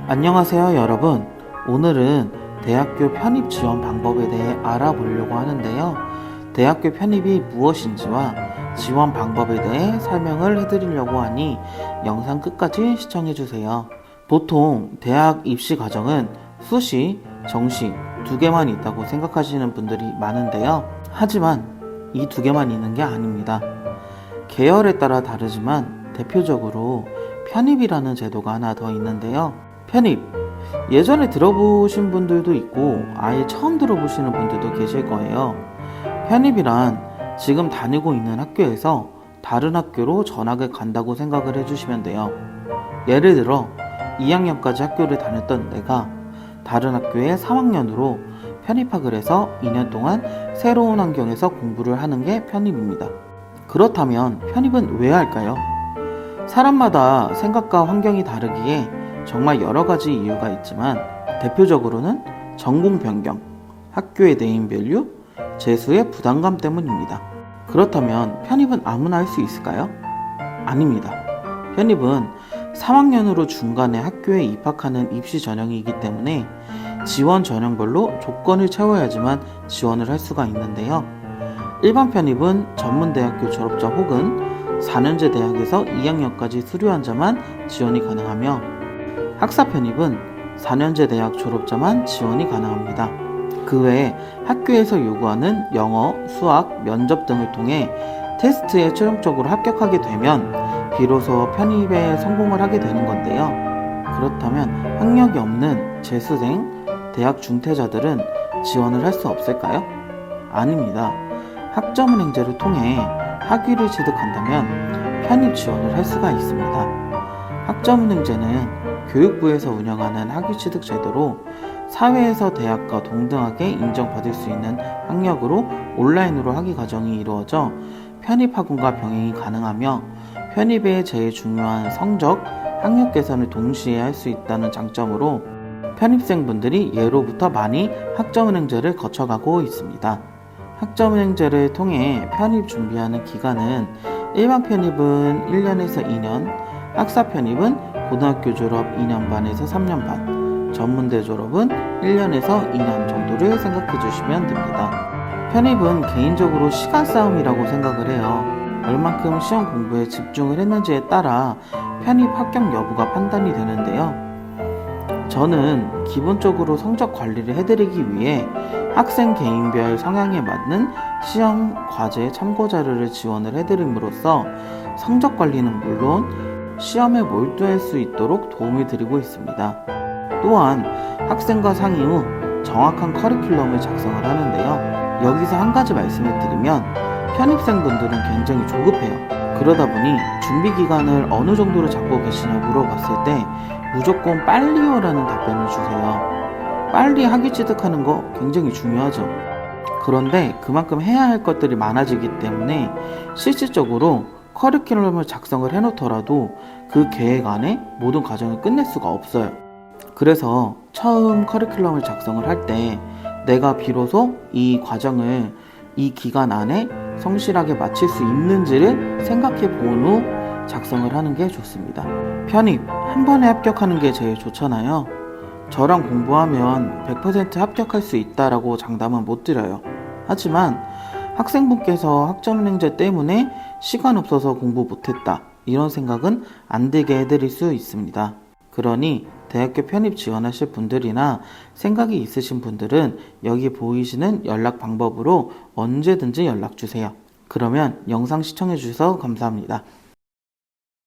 안녕하세요 여러분. 오늘은 대학교 편입 지원 방법에 대해 알아보려고 하는데요. 대학교 편입이 무엇인지와 지원 방법에 대해 설명을 해드리려고 하니 영상 끝까지 시청해주세요. 보통 대학 입시 과정은 수시, 정시 두 개만 있다고 생각하시는 분들이 많은데요. 하지만 이 두 개만 있는 게 아닙니다. 계열에 따라 다르지만 대표적으로 편입이라는 제도가 하나 더 있는데요. 편입, 예전에 들어보신 분들도 있고 아예 처음 들어보시는 분들도 계실 거예요. 편입이란 지금 다니고 있는 학교에서 다른 학교로 전학을 간다고 생각을 해주시면 돼요. 예를 들어 2학년까지 학교를 다녔던 내가 다른 학교에 3학년으로 편입학을 해서 2년 동안 새로운 환경에서 공부를 하는 게 편입입니다. 그렇다면 편입은 왜 할까요? 사람마다 생각과 환경이 다르기에 정말 여러 가지 이유가 있지만 대표적으로는 전공 변경, 학교의 네임밸류, 재수의 부담감 때문입니다. 그렇다면 편입은 아무나 할 수 있을까요? 아닙니다. 편입은 3학년으로 중간에 학교에 입학하는 입시 전형이기 때문에 지원 전형별로 조건을 채워야지만 지원을 할 수가 있는데요. 일반 편입은 전문대학교 졸업자 혹은 4년제 대학에서 2학년까지 수료한 자만 지원이 가능하며 학사 편입은 4년제 대학 졸업자만 지원이 가능합니다. 그 외에 학교에서 요구하는 영어, 수학, 면접 등을 통해 테스트에 최종적으로 합격하게 되면 비로소 편입에 성공을 하게 되는 건데요. 그렇다면 학력이 없는 재수생, 대학 중퇴자들은 지원을 할 수 없을까요? 아닙니다. 학점은행제를 통해 학위를 취득한다면 편입 지원을 할 수가 있습니다. 학점은행제는 교육부에서 운영하는 학위 취득 제도로 사회에서 대학과 동등하게 인정받을 수 있는 학력으로 온라인으로 학위 과정이 이루어져 편입 학원과 병행이 가능하며 편입의 제일 중요한 성적, 학력 개선을 동시에 할 수 있다는 장점으로 편입생분들이 예로부터 많이 학점은행제를 거쳐가고 있습니다. 학점은행제를 통해 편입 준비하는 기간은 일반 편입은 1년에서 2년, 학사 편입은 고등학교 졸업 2년 반에서 3년 반, 전문대 졸업은 1년에서 2년 정도를 생각해 주시면 됩니다. 편입은 개인적으로 시간 싸움이라고 생각을 해요. 얼만큼 시험 공부에 집중을 했는지에 따라 편입 합격 여부가 판단이 되는데요. 저는 기본적으로 성적 관리를 해드리기 위해 학생 개인별 성향에 맞는 시험 과제 참고 자료를 지원을 해드림으로써 성적 관리는 물론 시험에 몰두할 수 있도록 도움을 드리고 있습니다. 또한 학생과 상의 후 정확한 커리큘럼을 작성을 하는데요. 여기서 한 가지 말씀을 드리면 편입생분들은 굉장히 조급해요. 그러다 보니 준비 기간을 어느 정도로 잡고 계시냐 물어봤을 때 무조건 빨리요라는 답변을 주세요. 빨리 학위 취득하는 거 굉장히 중요하죠. 그런데 그만큼 해야 할 것들이 많아지기 때문에 실질적으로 커리큘럼을 작성을 해놓더라도 그 계획 안에 모든 과정을 끝낼 수가 없어요. 그래서 처음 커리큘럼을 작성을 할 때 내가 비로소 이 과정을 이 기간 안에 성실하게 마칠 수 있는지를 생각해 본 후 작성을 하는 게 좋습니다. 편입, 한 번에 합격하는 게 제일 좋잖아요. 저랑 공부하면 100% 합격할 수 있다라고 장담은 못 드려요. 하지만 학생분께서 학점은행제 때문에 시간 없어서 공부 못했다 이런 생각은 안 들게 해드릴 수 있습니다. 그러니 대학교 편입 지원하실 분들이나 생각이 있으신 분들은 여기 보이시는 연락 방법으로 언제든지 연락 주세요. 그러면 영상 시청해 주셔서 감사합니다.